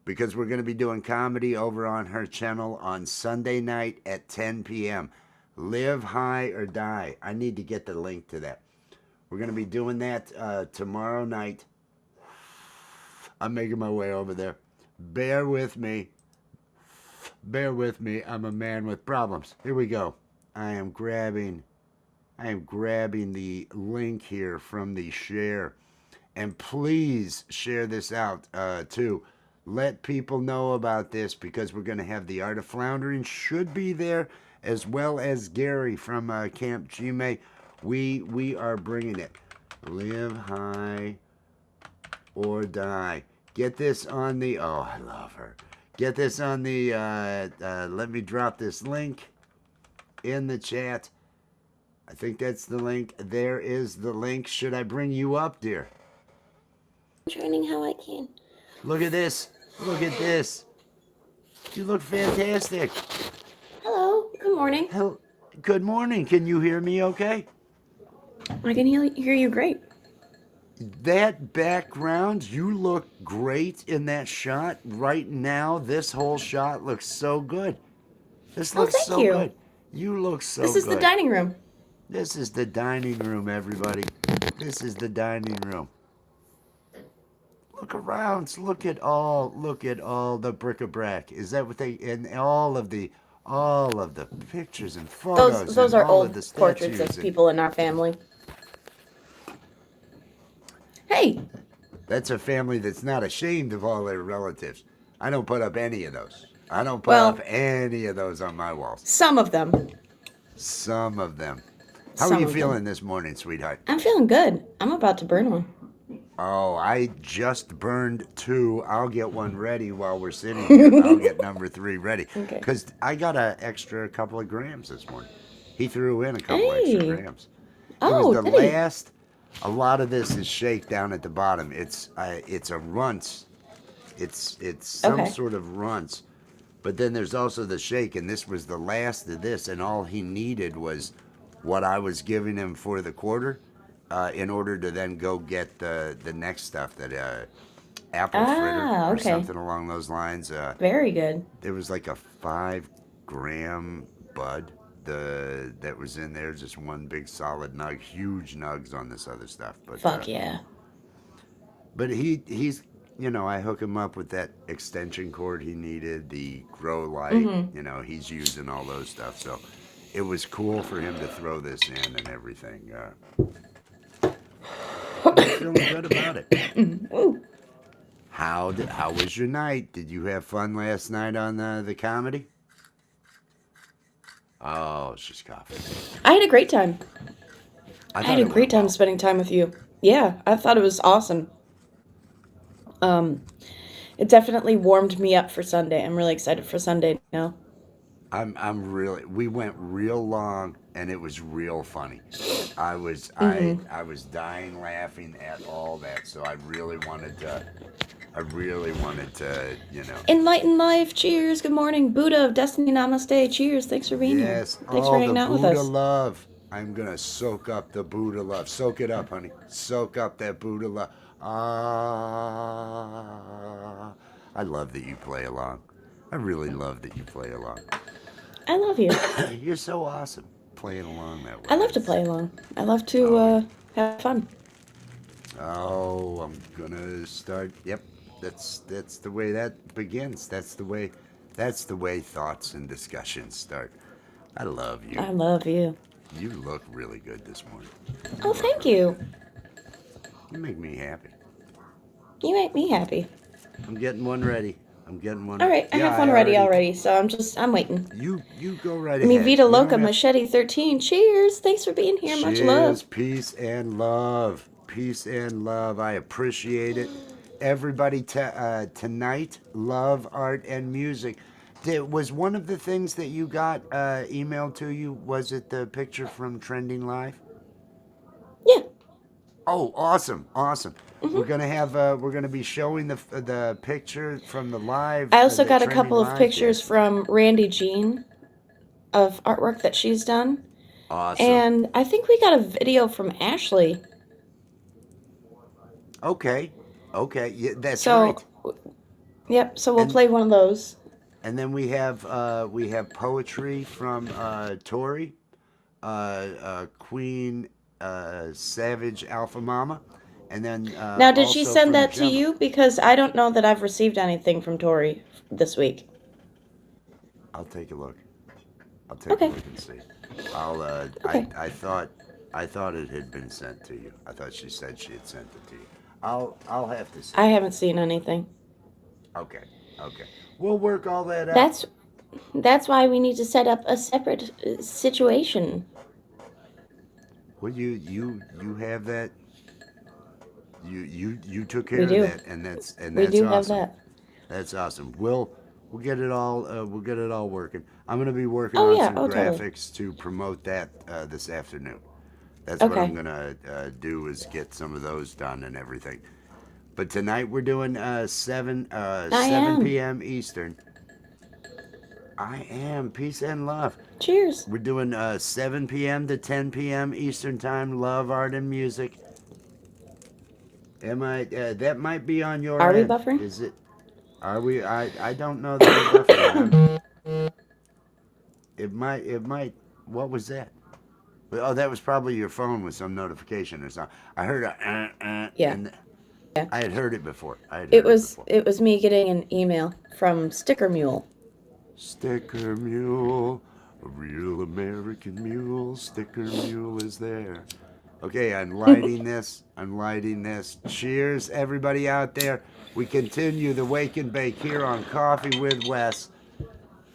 because we're going to be doing comedy over on her channel on Sunday night at 10 p.m. Live High or Die. I need to get the link to that. We're going to be doing that tomorrow night. I'm making my way over there. Bear with me. Bear with me. I'm a man with problems. Here we go. I am grabbing the link here from the share. And please share this out too. Let people know about this, because we're going to have the Art of Floundering should be there, as well as Gary from Camp Gmail. We are bringing it. Live High or Die. Get this on the... Oh, I love her. Get this on the... let me drop this link in the chat. I think that's the link. There is the link. Should I bring you up, dear? I'm training how I can. Look at this. Look at this. You look fantastic. Hello. Good morning. Good morning. Can you hear me okay? I can hear you great. That background, you look great in that shot. Right now, this whole shot looks so good. This Oh, looks thank so you. good. You look This so is the good. dining room. This is the dining room, everybody. This is the dining room. Look around. Look at all the bric-a-brac. Is that what they and all of the pictures and Those photos those and are all of old the portraits statues of and people in our family. Hey, that's a family that's not ashamed of all their relatives. I don't put up any of those. I don't put up well, any of those on my walls. some of them. Some of them. How are Some you of them. feeling this morning, sweetheart? I'm feeling good. I'm about to burn one. Oh, I just burned two. I'll get one ready while we're sitting here. I'll get number three ready. Okay. Because I got an extra couple of grams this morning. He threw in a couple extra Hey. grams. It was Oh, the did he? last. A lot of this is shake down at the bottom. It's a runts. It's some Okay. sort of runts. But then there's also the shake, and this was the last of this, and all he needed was what I was giving him for the quarter, in order to then go get the next stuff that apple fritter Ah, or okay. something along those lines. Very good. There was like a 5 gram bud that was in there, just one big solid nug, huge nugs on this other stuff. Fuck yeah. But he's I hook him up with that extension cord he needed, the grow light. Mm-hmm. He's using all those stuff, so it was cool for him to throw this in and everything. And I'm feeling good about it. Ooh. How was your night? Did you have fun last night on the comedy? Oh, she's coughing. I had a great time. I I had thought a it went great time well. spending time with you. Yeah, I thought it was awesome. Um, it definitely warmed me up for Sunday. I'm really excited for Sunday now. I'm really. We went real long, and it was real funny. I was I Mm-hmm. I was dying laughing at all that. So I really wanted to. I really wanted to. Enlightened life. Cheers. Good morning. Buddha of Destiny. Namaste. Cheers. Thanks for being here. Yes. Thanks for Oh, the hanging out with Buddha us. love. I'm gonna soak up the Buddha love. Soak it up, honey. Soak up that Buddha love. Ah. I love that you play along. I really love that you play along. I love you. You're so awesome playing along that I way. love to play along. I love to Oh, have fun. I'm gonna start. Yep, that's the way that begins. That's the way thoughts and discussions start. I love you. I love you. You look really good this morning. You Oh, look thank really you. good. You make me happy. You make me happy. I'm getting one ready. I'm getting one All ready. right, I Yeah, have I one ready already. already, so I'm waiting. You go right Mi ahead. Vida You don't Loca have. Machete 13. Cheers. Thanks for being here. Much Cheers, love. peace and love. Peace and love. I appreciate it. Everybody tonight, love, art, and music. Was one of the things that you got emailed to you, was it the picture from Trending Live? Yeah. Oh, awesome, awesome. Hmm. We're gonna be showing the picture from the live, I also the got a Trending couple of Live. pictures That's nice. from Randy Jean of artwork that she's done. Awesome. And I think we got a video from Ashley. Okay. Okay. Yeah, that's right. So, yep, so we'll And play one of those. And then we have poetry from Tori, Queen Savage Alpha Mama, and then Now, did she also send from that to Gemma. you? Because I don't know that I've received anything from Tori this week. I'll take a look. I'll take a Okay. look and see. I'll Okay. I thought it had been sent to you. I thought she said she had sent it to you. I'll have to see. I haven't seen anything. Okay. Okay. We'll work all that out. That's that's why we need to set up a separate situation. Well, you have that. You took We care of do. that, and We that's do have awesome. that. That's awesome. We'll get it all we'll get it all working. I'm gonna be working Oh on yeah. some Oh totally. graphics to promote that this afternoon. That's what I'm Okay. gonna do, is get some of those done and everything. But tonight we're doing 7 I am. p.m. Eastern. I am. Peace and love. Cheers. We're doing 7 p.m. to 10 p.m. Eastern Time. Love, art, and music. Am I? That might be on your Are we end. buffering? Is it? Are we? I don't know that we're buffering. It might. It might. What was that? Oh, that was probably your phone with some notification or something. I heard a Yeah. and I had heard it before. I had It heard it was before. it was me getting an email from Sticker Mule. Sticker mule, a real American mule. Sticker mule is there. Okay, I'm lighting this. I'm lighting this. Cheers, everybody out there. We continue the wake and bake here on Coffee with Wes.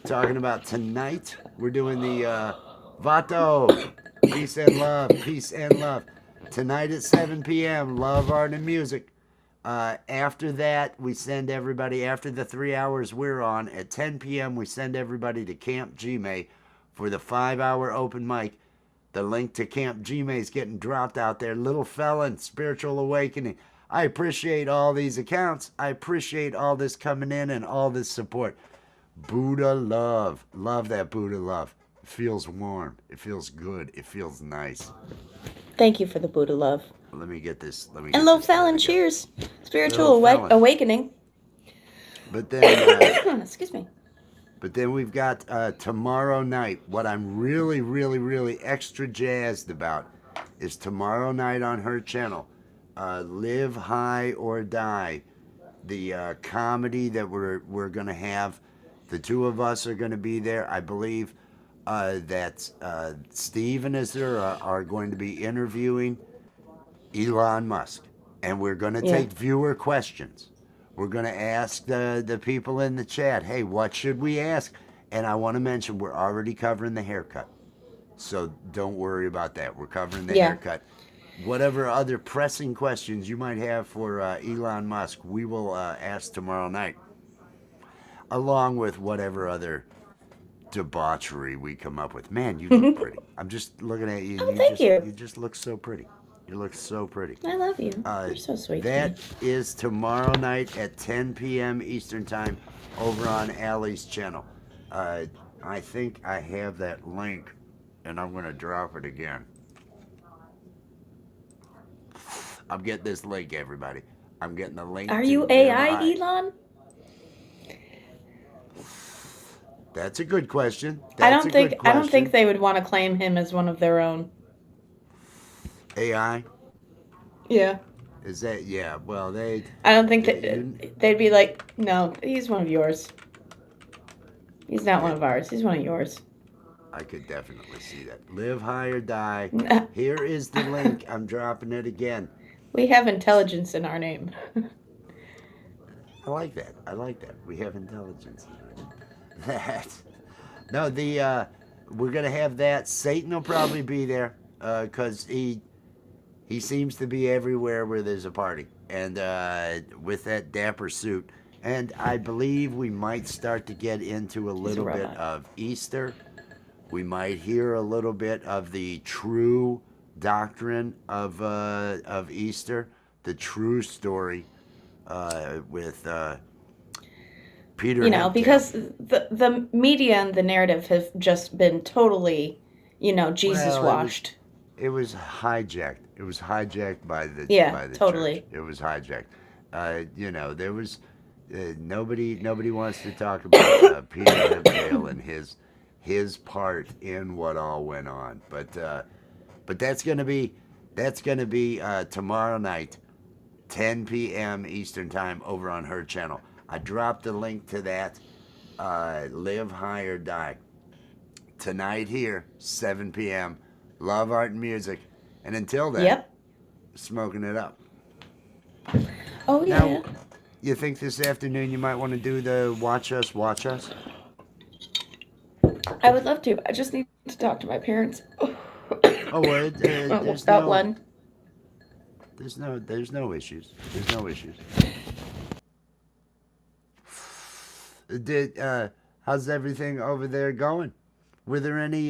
Talking about tonight, we're doing the Vato. Peace and love. Peace and love. Tonight at 7 p.m., love, art, and music. After that, we send everybody, after the 3 hours we're on, at 10 p.m., we send everybody to Camp Gme for the 5 hour open mic. The link to Camp Gme is getting dropped out there. Little Felon, Spiritual Awakening. I appreciate all these accounts. I appreciate all this coming in and all this support. Buddha love. Love that Buddha love. It feels warm. It feels good. It feels nice. Thank you for the Buddha love. Let me get this. Let me And get Lo this lit Fallon, again. cheers. Little Spiritual Felon. awakening. But then, Excuse me. but then we've got tomorrow night. What I'm really, really, really extra jazzed about is tomorrow night on her channel, Live High or Die, the comedy that we're gonna have. The two of us are gonna be there. I believe that Steve and Isra are going to be interviewing Elon Musk, and we're going to Yeah. take viewer questions. We're going to ask the people in the chat, hey, what should we ask? And I want to mention we're already covering the haircut. So don't worry about that. We're covering the Yeah. haircut. Whatever other pressing questions you might have for Elon Musk, we will ask tomorrow night, along with whatever other debauchery we come up with. Man, you look pretty. I'm just looking at you, and Oh, thank you. you just look so pretty. You look so pretty. I love you. You're so sweet to me. That is tomorrow night at 10 p.m. Eastern Time over on Allie's channel. I think I have that link, and I'm going to drop it again. I'm getting this link, everybody. I'm getting the link. Are to you Live AI, High. Elon? That's a good question. I don't think they would want to claim him as one of their own. AI? Yeah. Is that, yeah, well, I don't think they'd be like, no, he's one of yours. He's not one of ours. He's one of yours. I could definitely see that. Live High or Die. Here is the link. I'm dropping it again. We have intelligence in our name. I like that. I like that. We have intelligence. That. No, we're gonna have that. Satan will probably be there, because he seems to be everywhere where there's a party, and with that dapper suit. And I believe we might start to get into a little bit of Easter. We might hear a little bit of the true doctrine of Easter, the true story with Peter. Because the media and the narrative have just been totally, Jesus washed. It was hijacked. It was hijacked by the totally. church. It was hijacked. There was nobody wants to talk about Peter Hempdale and his part in what all went on. But that's gonna be tomorrow night, 10 p.m. Eastern Time over on her channel. I dropped the link to that. Live High or Die. Tonight here, 7 p.m. Love, art, and music. And until then, smoking it up. Oh, yeah. Now, you think this afternoon you might want to do the Watch Us, Watch Us? I would love to. I just need to talk to my parents. Oh, well, there's about no... one. There's no issues. There's no issues. How's everything over there going? Were there any,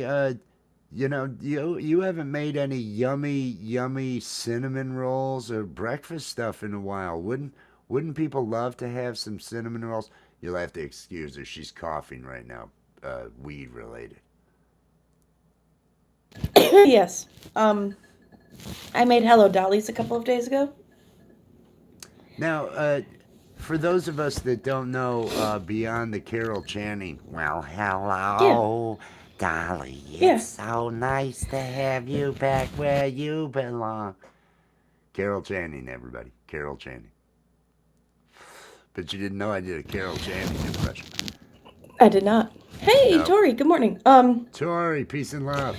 you haven't made any yummy cinnamon rolls or breakfast stuff in a while. Wouldn't people love to have some cinnamon rolls? You'll have to excuse her. She's coughing right now. weed related. Yes. I made Hello Dollies a couple of days ago. Now, for those of us that don't know, beyond the Carol Channing, well, Yeah. hello, Dolly. It's Yeah. so nice to have you back where you belong. Carol Channing, everybody. Carol Channing. But you didn't know I did a Carol Channing impression. I did not. Hey, No. Tori, good morning. Tori, peace and love.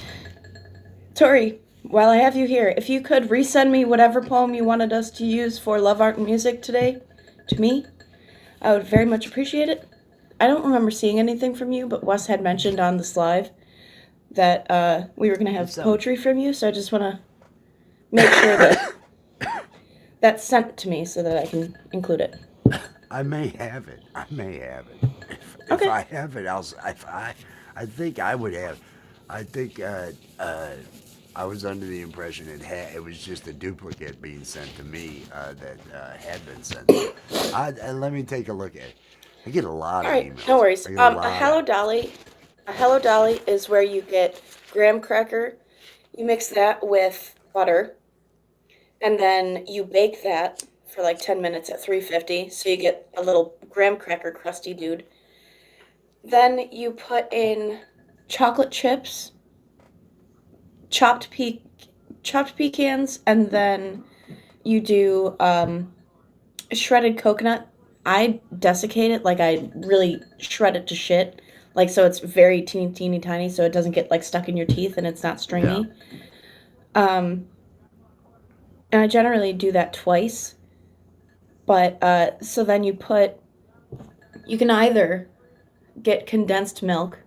Tori, while I have you here, if you could resend me whatever poem you wanted us to use for Love, Art, and Music today to me, I would very much appreciate it. I don't remember seeing anything from you, but Wes had mentioned on this live that we were going to It's have poetry from you, so I just want to make sure that something. that's sent to me so that I can include it. I may have it. I may have it. If Okay. I have it, I'll. If I think I would have. I think I was under the impression it was just a duplicate being sent to me that had been sent to you. Let me take a look at it. I get a lot All of right, no emails. worries. I get a lot of. A Hello Dolly is where you get graham cracker, you mix that with butter, and then you bake that for like 10 minutes at 350, so you get a little graham cracker crusty dude. Then you put in chocolate chips, chopped pe- chopped pecans, and then you do shredded coconut. I desiccate it, like I really shred it to shit. Like so it's very teeny teeny tiny so it doesn't get like stuck in your teeth and it's not Yeah. stringy. Um and I generally do that twice. But so then you can either get condensed milk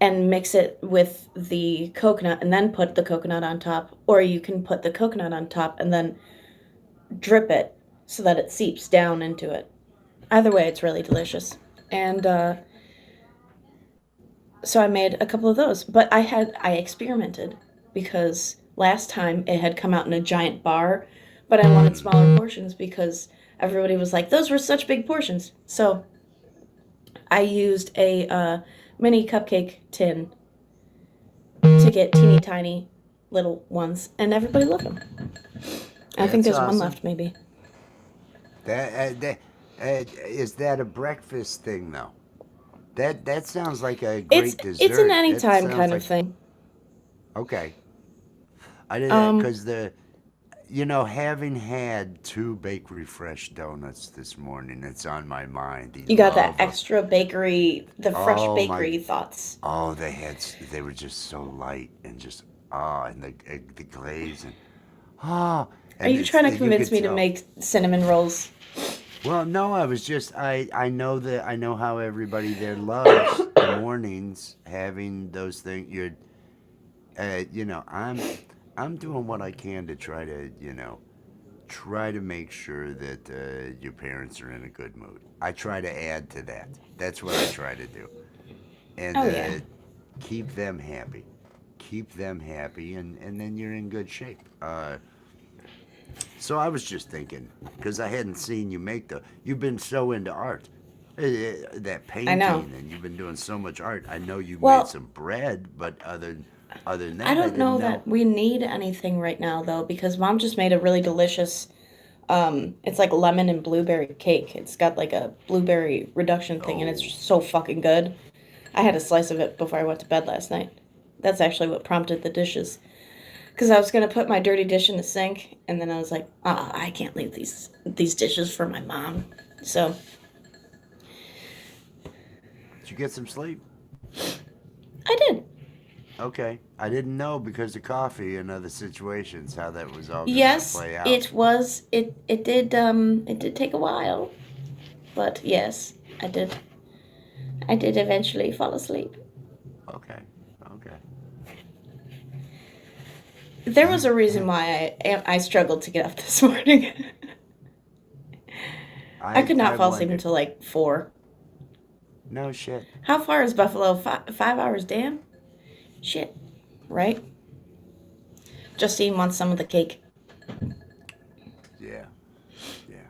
and mix it with the coconut and then put the coconut on top, or you can put the coconut on top and then drip it so that it seeps down into it. Either way, it's really delicious. And so I made a couple of those, but I experimented because last time it had come out in a giant bar, but I wanted Mm. smaller portions because everybody was like, "Those were such big portions." So I used a mini cupcake tin to get teeny tiny little ones, and everybody loved them. I think That's there's one awesome. left, maybe. That is that a breakfast thing though? That sounds like a It's great it's an dessert. That anytime sounds kind of like thing. okay. I did Um, because having had two bakery fresh donuts this morning, it's on my mind. The you got that love of extra bakery, the fresh oh my bakery thoughts. oh they were just so light and just and the glaze and Are and you trying to you convince could me to tell. make cinnamon rolls? Well, no, I was just I know that I know how everybody there loves the mornings having those things. I'm doing what I can to try to try to make sure that your parents are in a good mood. I try to add to that. That's what I try to do, and Oh yeah. keep them happy. Keep them happy, and then you're in good shape. So I was just thinking because I hadn't seen you make the. You've been so into art, that I know. painting, and you've been doing so much art. I know you made Well, some bread, but other than I that, I don't didn't know know. that we need anything right now though because mom just made a really delicious it's like lemon and blueberry cake. It's got like a blueberry reduction thing and it's Oh, just so fucking good. I had a slice of it before I went to bed last night. That's actually what prompted the dishes. Because I was gonna put my dirty dish in the sink, and then I was like, I can't leave these dishes for my mom. So did you get some sleep? I did. Okay. I didn't know because of coffee and other situations how that was all going to Yes, play out. it was. It did take a while, but yes, I did. I did eventually fall asleep. Okay. Okay. There was a reason why I struggled to get up this morning. I could not I fall asleep wondered. until like 4. No shit. How far is Buffalo? 5 hours. Damn. Shit. Right. Justine wants some of the cake. Yeah. Yeah.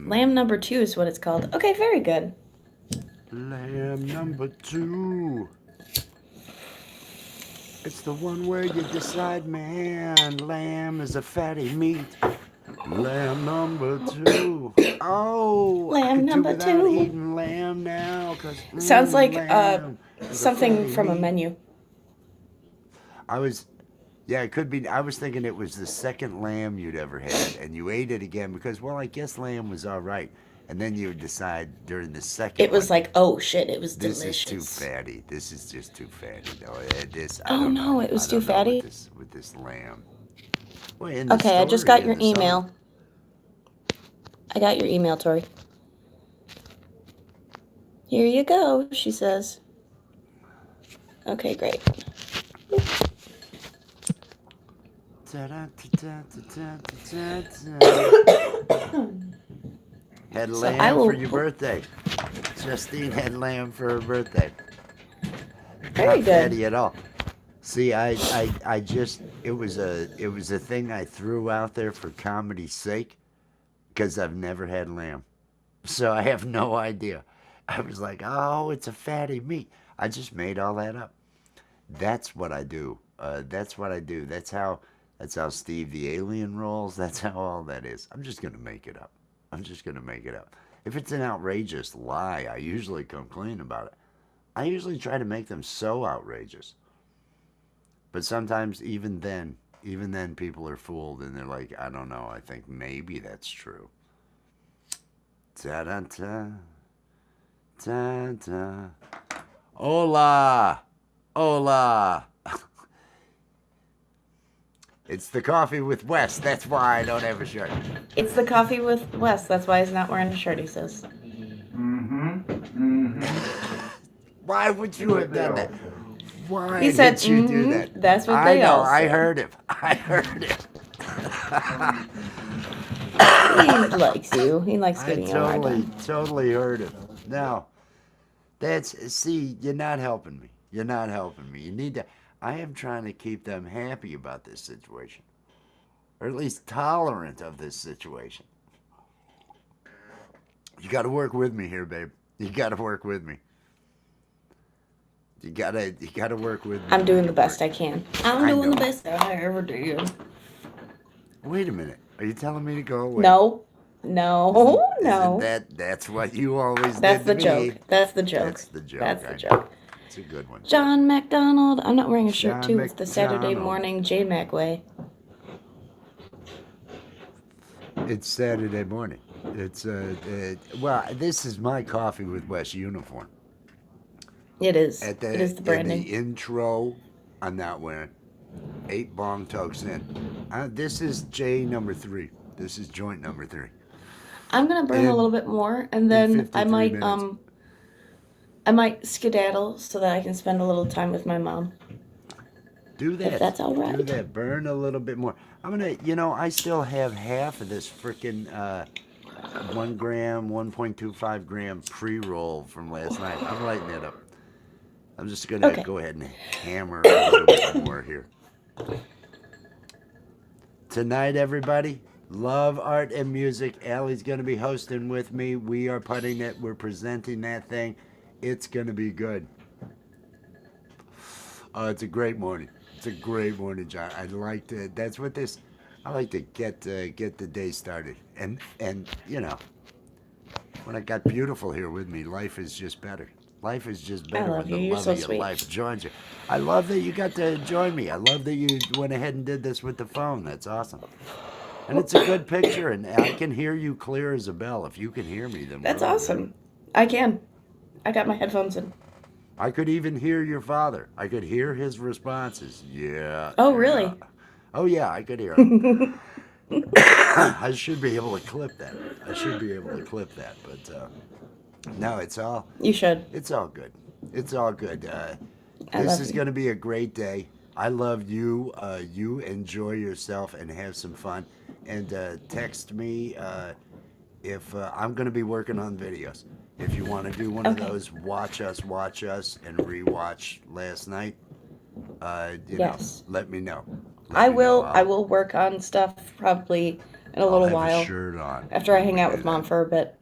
Lamb Mmm. number 2 is what it's called. Okay, very good. Lamb number 2. It's the one where you decide, man, lamb is a fatty meat. Lamb number 2. Oh, I Lamb could do number without 2. eating lamb now, because Sounds like lamb is a something fatty from a meat. menu. I was, yeah, it could be. I was thinking it was the second lamb you'd ever had, and you ate it again because, well, I guess lamb was all right. And then you would decide during the second It was one, like, oh shit, it was this is too delicious. fatty. This is just too fatty. No, this I Oh don't know. no, it I was too don't know fatty. with this lamb. Well, in the Okay, I just story, got in your the song. email. I got your email, Tori. Here you go, she says. Okay, great. Had So I lamb for will. your birthday. Justine had lamb for her birthday. Very Not good. fatty at all. See, I just it was a thing I threw out there for comedy's sake because I've never had lamb, so I have no idea. I was like, oh, it's a fatty meat. I just made all that up. That's what I do. That's what I do. That's how Steve the alien rolls. That's how all that is. I'm just gonna make it up. I'm just gonna make it up. If it's an outrageous lie, I usually come clean about it. I usually try to make them so outrageous. But sometimes even then people are fooled and they're like, I don't know, I think maybe that's true. Ta da ta ta ta. Hola! Hola! It's the coffee with Wes. That's why I don't have a shirt. It's the coffee with Wes. That's why he's not wearing a shirt, he says. Why would you have done that? Why He said, did you do that? that's what I they know, all I said. heard him. I heard him. He likes you. He likes I giving you a hard totally, time. totally heard him. Now, see, you're not helping me. You're not helping me. You need to. I am trying to keep them happy about this situation, or at least tolerant of this situation. You got to work with me here, babe. You got to work with me. You gotta work with me. I'm to doing make the it best work. I can. I'm I doing the know. best I ever do. Wait a minute. Are you telling me to go away? No. Isn't No. isn't No. that's what you always That's did to the joke. me? That's the joke. That's the joke. That's the I know. joke. It's a good one. John McDonald. I'm not wearing a shirt John too. It's the Saturday McDonald. morning J Mac way. It's Saturday morning. It's well, this is my coffee with Wes uniform. It is. At It the is the in the branding. intro, I'm not wearing 8 bong tokes in. This is J number 3. This is joint number 3. I'm gonna burn a In little bit more, and in then 53 minutes. I might skedaddle so that I can spend a little time with my mom, Do if that. that's all Do right. that. Burn a little bit more. I'm gonna, I still have half of this freaking 1 gram, 1.25 gram pre roll from last night. I'm lighting it up. I'm just gonna Okay. go ahead and hammer a little bit more here. Tonight, everybody, love, art, and music. Allie's gonna be hosting with me. We are putting it. We're presenting that thing. It's gonna be good. It's a great morning. It's a great morning, John. I'd like to. That's what this. I like to get the day started, and when I got beautiful here with me, life is just better. Life is just I better love when you. the You're love so of your sweet. life joins you. I love that you got to join me. I love that you went ahead and did this with the phone. That's awesome. And it's a good picture, and I can hear you clear as a bell. If you can hear me, then we're That's all good. awesome. I can. I got my headphones in. I could even hear your father. I could hear his responses. Yeah, Oh, yeah. really? Oh, yeah, I could hear him. I should be able to clip that. I should be able to clip that, but no, You should. it's all good. It's all good. I This love is you. going to be a great day. I love you. You enjoy yourself and have some fun. And text me if I'm going to be working on videos. If you want to do one of Okay. those, watch us, and rewatch last night. Yes. Let me know. Let I me know. will. I will work on stuff probably in a I'll little have a while shirt on after I when hang we out do with that. mom for a bit.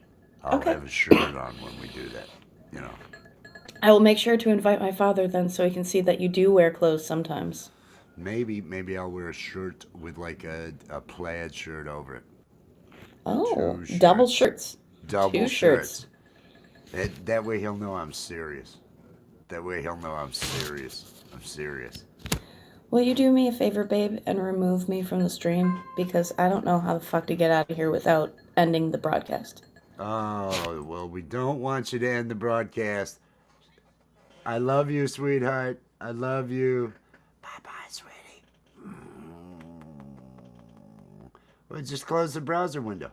I'll Okay. have a shirt on when we do that. you know. I will make sure to invite my father then so he can see that you do wear clothes sometimes. Maybe I'll wear a shirt with like a plaid shirt over it. Oh, Two double shirts. shirts. Double Two shirts. shirts. That way he'll know I'm serious. That way he'll know I'm serious. I'm serious. Will you do me a favor, babe, and remove me from the stream? Because I don't know how the fuck to get out of here without ending the broadcast. Oh, well, we don't want you to end the broadcast. I love you, sweetheart. I love you. Bye bye, sweetie. Well, just close the browser window.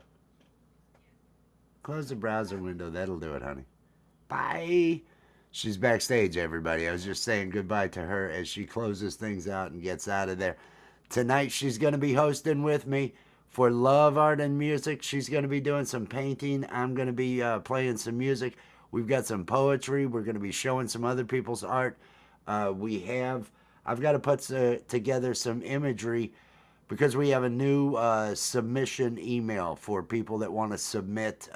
Close the browser window. That'll do it, honey. Bye. She's backstage, everybody. I was just saying goodbye to her as she closes things out and gets out of there. Tonight, she's going to be hosting with me for Love, Art, and Music. She's going to be doing some painting. I'm going to be playing some music. We've got some poetry. We're going to be showing some other people's art. I've got to put together some imagery because we have a new submission email for people that want to submit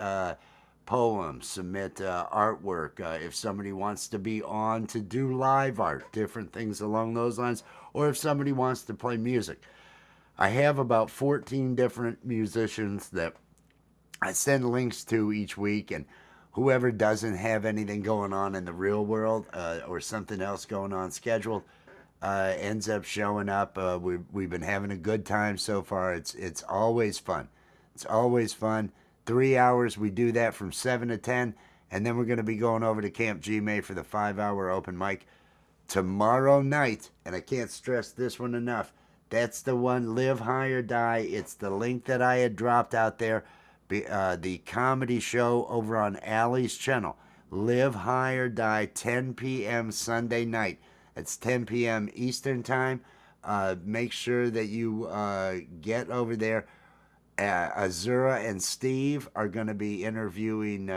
poems, submit artwork. If somebody wants to be on to do live art, different things along those lines, or if somebody wants to play music. I have about 14 different musicians that I send links to each week, and whoever doesn't have anything going on in the real world or something else going on scheduled ends up showing up. We've been having a good time so far. It's always fun. It's always fun. 3 hours we do that from 7 to 10, and then we're going to be going over to Camp Gmail for the 5 hour open mic tomorrow night. And I can't stress this one enough. That's the one, Live High or Die. It's the link that I had dropped out there. The comedy show over on Allie's channel. Live High or Die, 10 p.m. Sunday night. It's 10 p.m. Eastern Time. Make sure that you get over there. Azura and Steve are going to be interviewing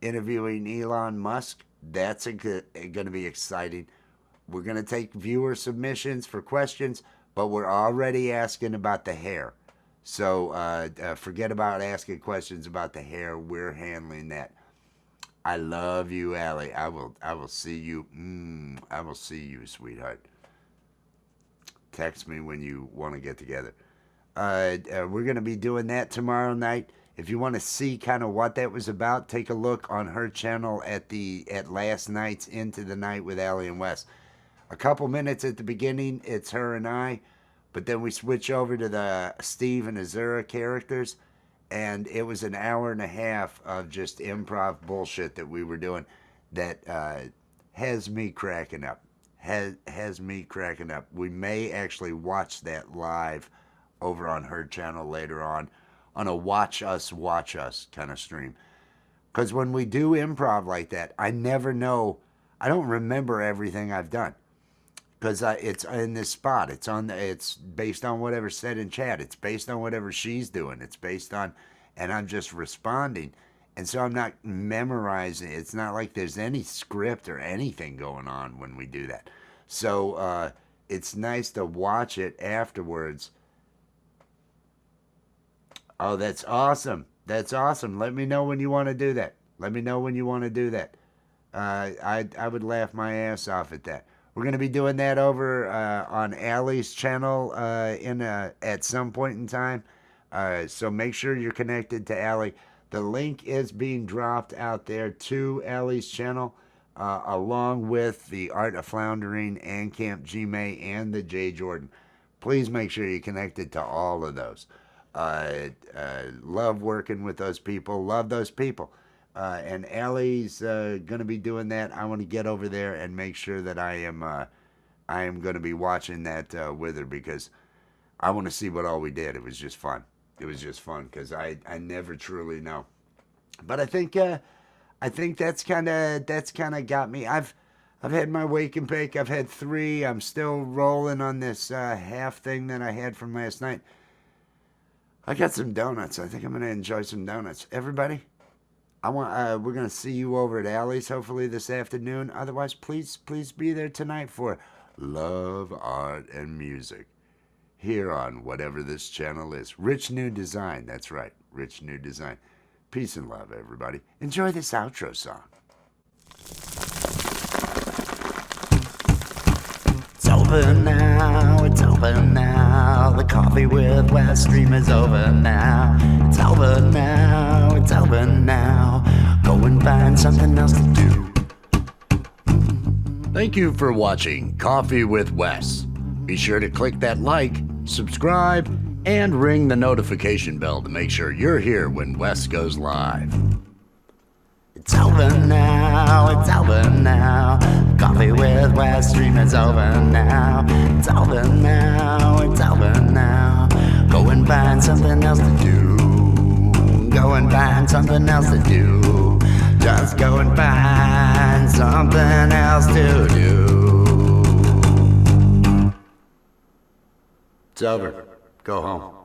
Elon Musk. That's going to be exciting. We're going to take viewer submissions for questions, but we're already asking about the hair. So forget about asking questions about the hair. We're handling that. I love you, Allie. I will see you. I will see you, sweetheart. Text me when you want to get together. We're going to be doing that tomorrow night. If you want to see kind of what that was about, take a look on her channel at last night's Into the Night with Allie and Wes. A couple minutes at the beginning, it's her and I, but then we switch over to the Steve and Azura characters, and it was an hour and a half of just improv bullshit that we were doing that has me cracking up. Has me cracking up. We may actually watch that live over on her channel later on a watch us kind of stream. Because when we do improv like that, I never know. I don't remember everything I've done because it's in this spot. It's based on whatever said in chat. It's based on whatever she's doing. It's based on, and I'm just responding. And so I'm not memorizing. It's not like there's any script or anything going on when we do that. So it's nice to watch it afterwards. Oh, that's awesome. That's awesome. Let me know when you want to do that. Let me know when you want to do that. I would laugh my ass off at that. We're going to be doing that over on Allie's channel at some point in time. So make sure you're connected to Allie. The link is being dropped out there to Allie's channel, along with the Art of Floundering and Camp Gmail and the J Jordan. Please make sure you're connected to all of those. Love working with those people. Love those people. And Allie's going to be doing that. I want to get over there and make sure that I am going to be watching that with her because I want to see what all we did. It was just fun. It was just fun because I never truly know. But I think that's kind of got me. I've had my wake and bake. I've had 3. I'm still rolling on this half thing that I had from last night. I got some donuts. I think I'm gonna enjoy some donuts. Everybody, we're gonna see you over at Allie's hopefully this afternoon. Otherwise, please be there tonight for Love, Art, and Music here on whatever this channel is. Rich New Design. That's right, Rich New Design. Peace and love, everybody. Enjoy this outro song. It's over now, it's over now. The Coffee with Wes stream is over now. It's over now, it's over now. Go and find something else to do. Thank you for watching Coffee with Wes. Be sure to click that like, subscribe, and ring the notification bell to make sure you're here when Wes goes live. It's over now, it's over now. Coffee with Wes stream is over now. It's over now, it's over now. Go and find something else to do. Go and find something else to do. Just go and find something else to do. It's over. Go home.